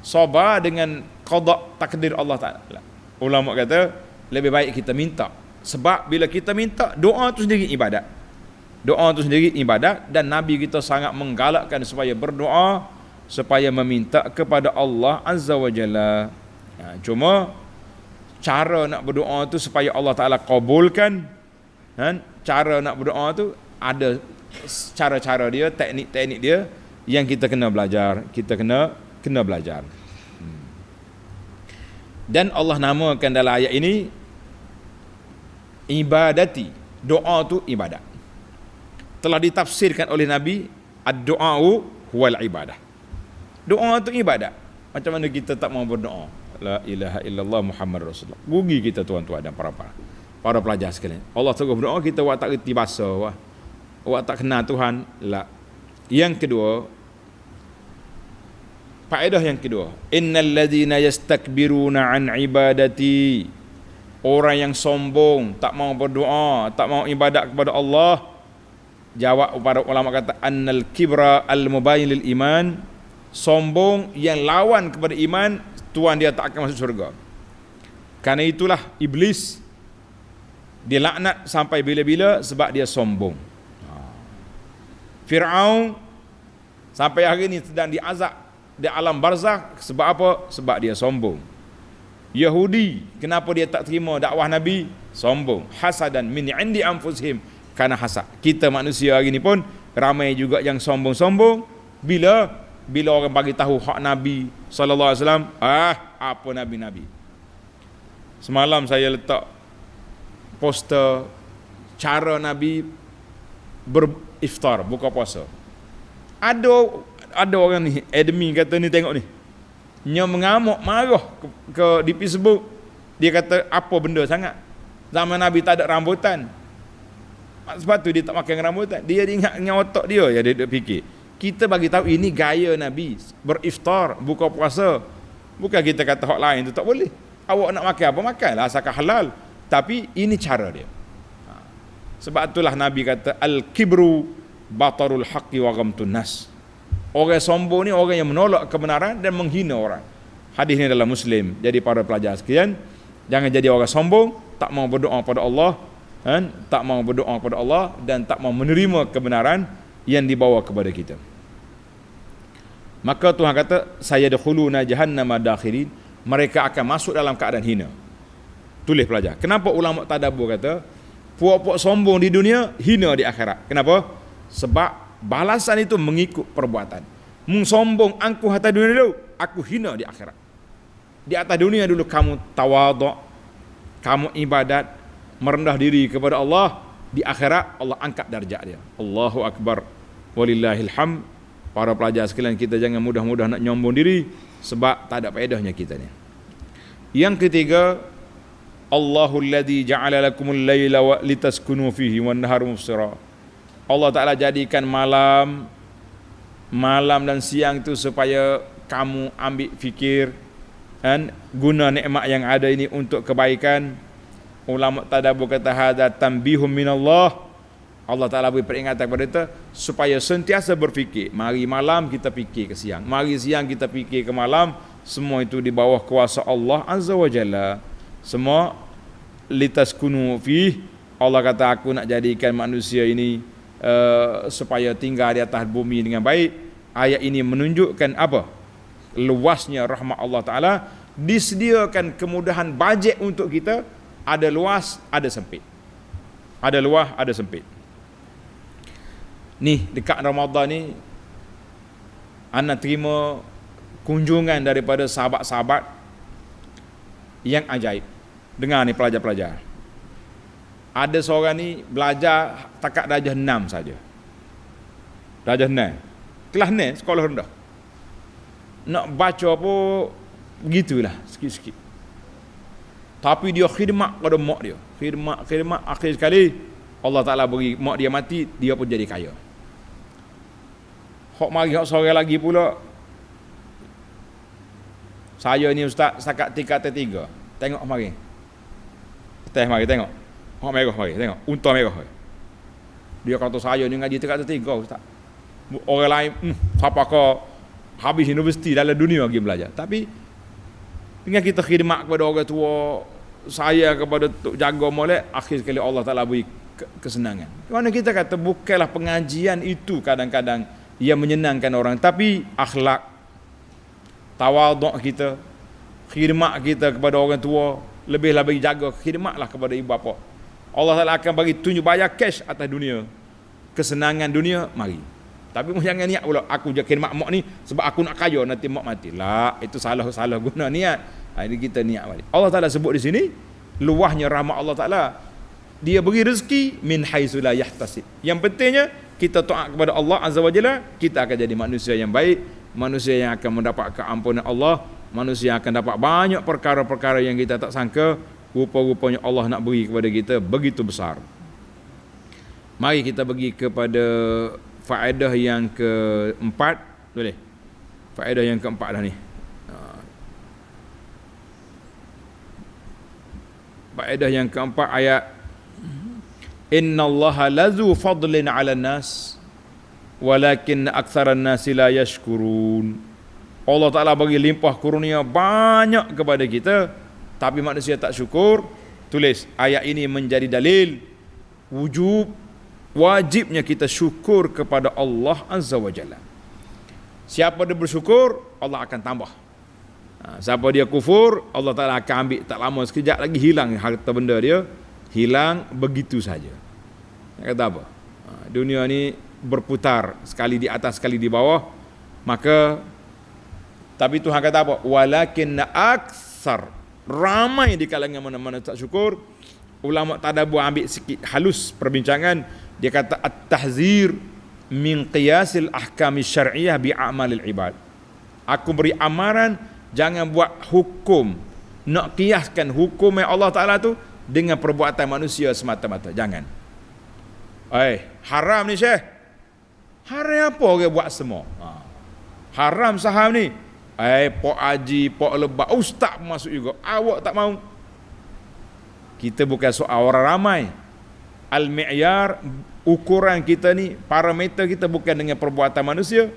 sabar dengan qada takdir Allah Ta'ala. Ulama kata lebih baik kita minta, sebab bila kita minta, doa tu sendiri ibadat. Doa itu sendiri ibadat, dan Nabi kita sangat menggalakkan supaya berdoa, supaya meminta kepada Allah Azza wa Jalla. Cuma cara nak berdoa tu supaya Allah Ta'ala kabulkan, cara nak berdoa tu ada cara-cara dia, teknik-teknik dia yang kita kena belajar. Kita kena belajar. Dan Allah namakan dalam ayat ini ibadati, doa tu ibadat. Telah ditafsirkan oleh Nabi, ad-du'a'u huwal ibadah. Doa itu ibadat. Macam mana kita tak mau berdoa? La ilaha illallah Muhammad Rasulullah. Rugi kita tuan-tuan dan para pelajar sekalian. Allah suruh berdoa, kita awak tak reti bahasa, awak tak kenal Tuhan. La. Yang kedua, faedah yang kedua, innal ladzina yastakbiruna an ibadati. Orang yang sombong, tak mau berdoa, tak mau ibadat kepada Allah. Jawab para ulama kata annal kibra al mubayyin lil iman, sombong yang lawan kepada iman, tuan dia tak akan masuk surga. Karena itulah iblis dilaknat sampai bila-bila sebab dia sombong. Firaun sampai hari ini sedang diazab di alam barzakh sebab apa? Sebab dia sombong. Yahudi, kenapa dia tak terima dakwah Nabi? Sombong. Hasadan min indi anfusihim, karena hasad. Kita manusia hari ni pun ramai juga yang sombong-sombong. Bila bila orang bagi tahu hak Nabi sallallahu alaihi wasallam, apa nabi-nabi. Semalam saya letak poster cara Nabi beriftar, buka puasa. Ada orang ni, admin kata ni, tengok ni. Nya mengamuk marah ke di Facebook. Dia kata apa benda sangat. Zaman Nabi tak ada rambutan. Sebab tu dia tak makan rambutan. Dia ingat dengan otak dia ya, dia fikir. Kita bagi tahu ini gaya Nabi beriftar, buka puasa. Bukan kita kata hak lain tu tak boleh. Awak nak makan apa makanlah asalkan halal. Tapi ini cara dia. Sebab itulah Nabi kata al-kibru batarul haqqi wa ghamtun nas. Orang sombong ni orang yang menolak kebenaran dan menghina orang. Hadis ni dalam Muslim. Jadi para pelajar sekalian, jangan jadi orang sombong, tak mau berdoa pada Allah, tak mau berdoa kepada Allah dan tak mau menerima kebenaran yang dibawa kepada kita. Maka Tuhan kata, sayadkhuluna jahannama dakhirin, mereka akan masuk dalam keadaan hina. Tulis pelajar. Kenapa ulama tadabbur kata puak-puak sombong di dunia, hina di akhirat? Kenapa? Sebab balasan itu mengikut perbuatan. Mung sombong angkuh atas dunia dulu, aku hina di akhirat. Di atas dunia dulu kamu tawaduk, kamu ibadat, merendah diri kepada Allah. Di akhirat Allah angkat darjat dia. Allahu Akbar, walillahil hamd. Para pelajar sekalian, kita jangan mudah-mudah nak nyombong diri, sebab tak ada faedahnya kita ni. Yang ketiga, Allahul ladzi ja'ala lakumul laila litaskunu fihi wan nahara mubsira. Allah Ta'ala jadikan malam dan siang itu supaya kamu ambil fikir dan guna nikmat yang ada ini untuk kebaikan. Ulama tadabbur kata hadza tanbihum minallah. Allah Ta'ala beri peringatan kepada kita supaya sentiasa berfikir. Mari malam kita fikir ke siang, mari siang kita fikir ke malam. Semua itu di bawah kuasa Allah Azza wa Jalla. Semua litaskunu fih. Allah kata aku nak jadikan manusia ini supaya tinggal di atas bumi dengan baik. Ayat ini menunjukkan apa? Luasnya rahmat Allah Ta'ala. Disediakan kemudahan bajet untuk kita. Ada luas, ada sempit. Ada luas, ada sempit. Ni dekat Ramadan ni ana terima kunjungan daripada sahabat-sahabat yang ajaib. Dengar ni pelajar-pelajar. Ada seorang ni belajar takat darjah 6 saja. Darjah 6. Kelas 6 sekolah rendah. Nak baca apa begitulah sikit-sikit. Tapi dia khidmat pada mak dia. Khidmat akhir sekali Allah Ta'ala beri mak dia mati, dia pun jadi kaya. Hak mari hak sore lagi pula. Saya ni ustaz setakat tingkat 3. Tengok mari. Teh mari tengok. Hak merah mari tengok. Unta merah. Dia kata saya ni ngaji tingkat 3 ustaz. Orang lain siapa kau habis universiti dalam dunia lagi belajar. Tapi dengan kita khidmat kepada orang tua, saya kepada tok jaga molek, akhir sekali Allah Ta'ala beri kesenangan. Kerana kita kata bukanlah pengajian itu kadang-kadang yang menyenangkan orang, tapi akhlak, tawaduk kita, khidmat kita kepada orang tua, lebih-lebih jaga khidmatlah kepada ibu bapa. Allah Ta'ala akan bagi tunjuk bayar cash atas dunia. Kesenangan dunia mari. Tapi jangan niat pula aku je khidmat mak ni sebab aku nak kaya nanti mak mati. Lah, itu salah guna niat. Ini kita niat balik. Allah Ta'ala sebut di sini luahnya rahmat Allah Ta'ala. Dia beri rezeki min haitsu la yahtasib. Yang pentingnya kita taat kepada Allah Azza wa Jalla, kita akan jadi manusia yang baik, manusia yang akan mendapat keampunan Allah, manusia yang akan dapat banyak perkara-perkara yang kita tak sangka. Rupa-rupanya Allah nak beri kepada kita begitu besar. Mari kita pergi kepada faedah yang keempat. Boleh? Faedah yang keempat dah ni. Faedah yang keempat ayat innallaha lazu fadlin 'alan nas walakin aktsaran nasi la yashkurun. Allah Ta'ala bagi limpah kurnia banyak kepada kita, tapi manusia tak syukur. Tulis ayat ini menjadi dalil wajibnya kita syukur kepada Allah Azza wa Jalla. Siapa dia bersyukur, Allah akan tambah. Siapa dia kufur, Allah Ta'ala akan ambil, tak lama sekejap lagi hilang harta benda dia, hilang begitu saja. Kata apa? Dunia ni berputar, sekali di atas sekali di bawah. Maka tapi Tuhan kata apa? Walakinna aksar, ramai di kalangan mana-mana tak syukur. Ulama tadabbur ambil sikit halus perbincangan, dia kata at-tahzir min qiyasil ahkam syar'iyyah bi a'malil ibad. Aku beri amaran jangan buat hukum, nak kiaskan hukum yang Allah Taala tu dengan perbuatan manusia semata-mata. Jangan. Haram ni Syekh. Haram apa orang buat semua? Haram saham ni. Pok haji, pok lebak, ustaz masuk juga. Awak tak mau. Kita bukan soal orang ramai. Al-mi'yar, ukuran kita ni, parameter kita bukan dengan perbuatan manusia.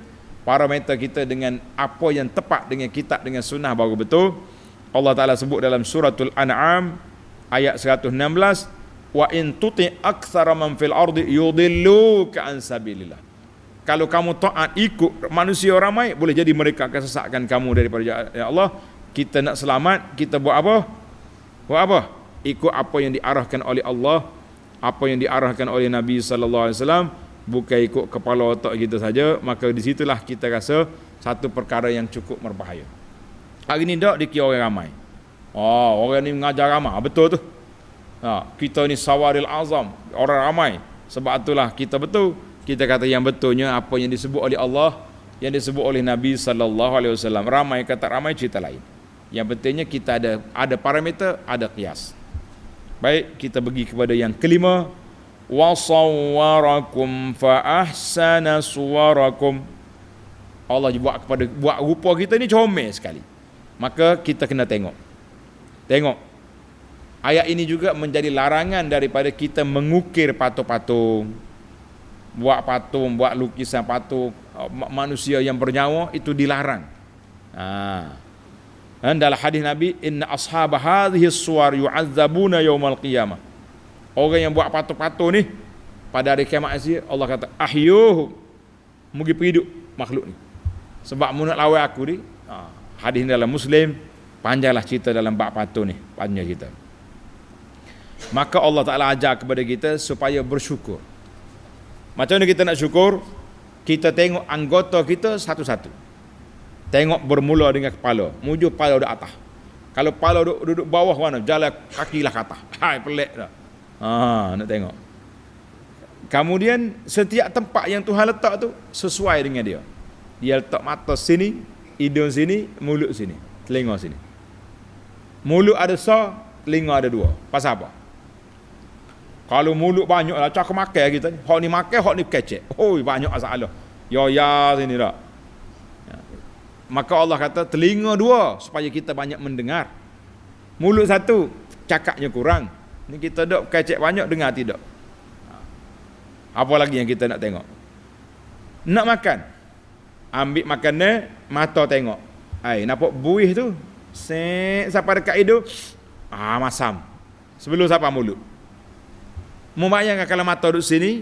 Parameter kita dengan apa yang tepat dengan kitab, dengan sunnah baru betul. Allah Ta'ala sebut dalam suratul An'am ayat 116, wa in tuti' aktsara man fil ardi yudilluka an sabilillah. Kalau kamu taat ikut manusia ramai, boleh jadi mereka akan sesatkan kamu daripada jalan Allah. Kita nak selamat, kita buat apa? Buat apa? Ikut apa yang diarahkan oleh Allah, apa yang diarahkan oleh Nabi sallallahu alaihi wasallam, bukan ikut kepala otak kita saja. Maka di situlah kita rasa satu perkara yang cukup berbahaya. Hari ni tak dikira orang ramai. Orang ni mengajar ramai. Betul tu. Kita ni sawaril azam, orang ramai. Sebab itulah kita betul. Kita kata yang betulnya apa yang disebut oleh Allah, yang disebut oleh Nabi sallallahu alaihi wasallam. Ramai kata ramai cerita lain. Yang pentingnya kita ada parameter, ada qiyas. Baik, kita pergi kepada yang kelima. Wa sawwarakum fa ahsana suwarakum. Allah buat rupa kita ni comel sekali. Maka kita kena tengok. Ayat ini juga menjadi larangan daripada kita mengukir patung-patung, buat patung, buat lukisan patung manusia yang bernyawa, itu dilarang. Dan dalam hadis Nabi, inna ashab hadhihi suwar yu'adzabuna yaumal qiyamah. Orang yang buat patung-patung ni pada hari kiamat nanti, Allah kata ahyuhum, mugi hidup makhluk ni. Sebab mu nak lawan aku ni. Hadis ni dalam Muslim, panjanglah cerita dalam bab patung ni, panjang cerita. Maka Allah Ta'ala ajar kepada kita supaya bersyukur. Macam mana kita nak syukur? Kita tengok anggota kita satu-satu. Tengok bermula dengan kepala. Muju kepala duduk atas. Kalau kepala duduk bawah mana? Jalan kakilah ke atas. Pelik dah. Nak tengok. Kemudian setiap tempat yang Tuhan letak tu sesuai dengan dia. Dia letak mata sini, hidung sini, mulut sini, telinga sini. Mulut ada sah, telinga ada dua. Pasal apa? Kalau mulut banyak lah, cakap makan kita ni. Hak ni makan, hak ni kecek. Banyak masalah. Ya sini tak. Maka Allah kata telinga dua supaya kita banyak mendengar. Mulut satu, cakapnya kurang. Ni kita dok kecek banyak, dengar tidak. Apa lagi yang kita nak tengok? Nak makan. Ambil makanan, mata tengok. Nampak buih tu. Sampai dekat hidung. Masam. Sebelum sampai mulut. Mu bayangkan kalau mata duduk sini,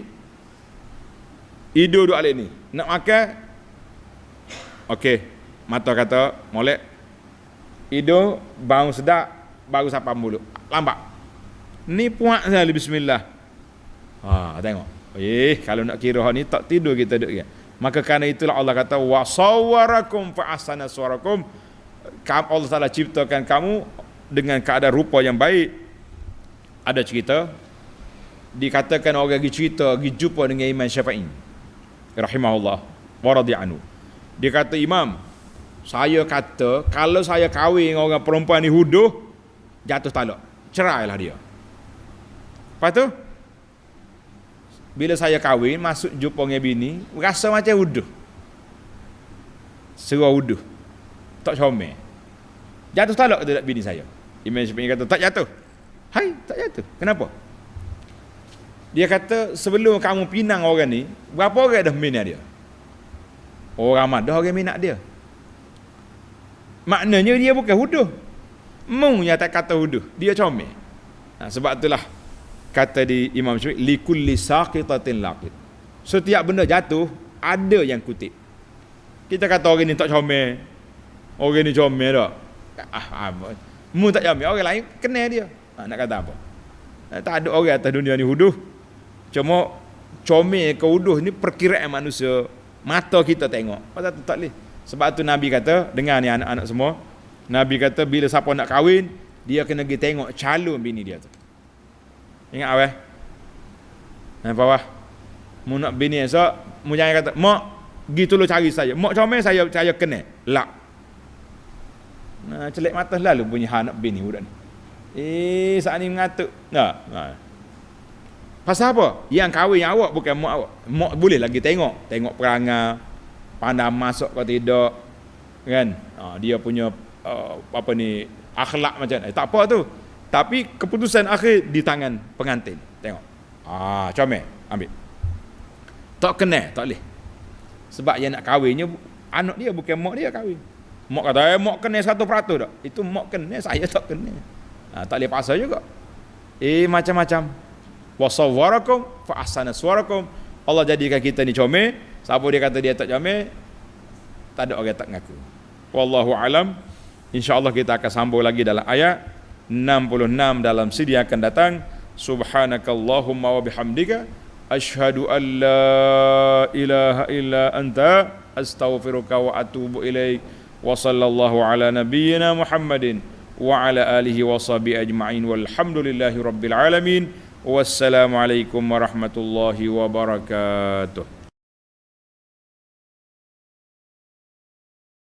hidung duduk alik ni. Nak makan, okey, mata kata molek, hidung bau sedap, baru sampai mulut. Lambat. Ni puak sekali bismillah. Tengok. Kalau nak kira hal ni tak tidur kita duduk. Maka kerana itulah Allah kata wa sawwarakum fa ahsana suwarakum. Allah Taala ciptakan kamu dengan keadaan rupa yang baik. Ada cerita dikatakan orang pergi cerita, pergi jumpa dengan Imam Syafi'i rahimahullah wa radiya anhu. Dia kata, Imam, saya kata kalau saya kahwin dengan orang perempuan ni huduh, jatuh talak, cerailah dia. Lepas tu bila saya kahwin, masuk jumpa dengan bini, rasa macam huduh, serah huduh, tak comel, jatuh talak ke tak bini saya? Imam Syafi'i kata tak jatuh. Tak jatuh. Kenapa? Dia kata sebelum kamu pinang orang ni, berapa orang dah minat dia? Orang ramai dah orang minat dia. Maknanya dia bukan huduh. Yang tak kata huduh, dia comel. Sebab itulah kata di Imam Syafi'i, likulli saqitatin laqit. Setiap benda jatuh ada yang kutip. Kita kata orang ni tak comel, orang ni comel tak. Mu tak comel, orang lain kenal dia. Nak kata apa? Tak ada orang atas dunia ni huduh. Cuma comel ke huduh ni perkiraan manusia Mata kita tengok. Pasal tu tak boleh. Sebab tu Nabi kata, dengar ni anak-anak semua. Nabi kata bila siapa nak kahwin, dia kena pergi tengok calon bini dia tu. Ingat awal? Bawah. Mu nak bini esok, mu jangan kata, "Mak, pergi tolong cari saya. Mak comel saya kenal." Lak. Nah, celak mata lalu bunyi ha nak bini budak ni. Saat ni mengatuk. Nah. Pasal apa? Yang kahwin yang awak bukan mak awak. Mak boleh lagi tengok perangai, pandai masuk ke tidak, kan? Dia punya akhlak macam tak apa tu. Tapi keputusan akhir di tangan pengantin. Tengok. Comel, ambil. Tak kenal, tak boleh. Sebab yang nak kahwinnya anak dia bukan mak dia kahwin. Mak kata, mak kenal 100% tak? Itu mak kenal, saya tak kenal. Tak boleh paksa juga. Macam-macam. Wasawwarakum fa ahsana suwarakum. Allah jadikan kita ni comel. Siapa dia kata dia tak comel, tak ada orang tak ngaku. Wallahu alam. InsyaAllah kita akan sambung lagi dalam ayat 66 dalam CD akan datang. Subhanakallahumma wa bihamdika asyhadu an la ilaha illa anta astaghfiruka wa atubu ilaik. Wa sallallahu ala nabiyyina Muhammadin wa ala alihi wa sahbihi ajma'in walhamdulillahi rabbil alamin. Wassalamualaikum warahmatullahi wabarakatuh.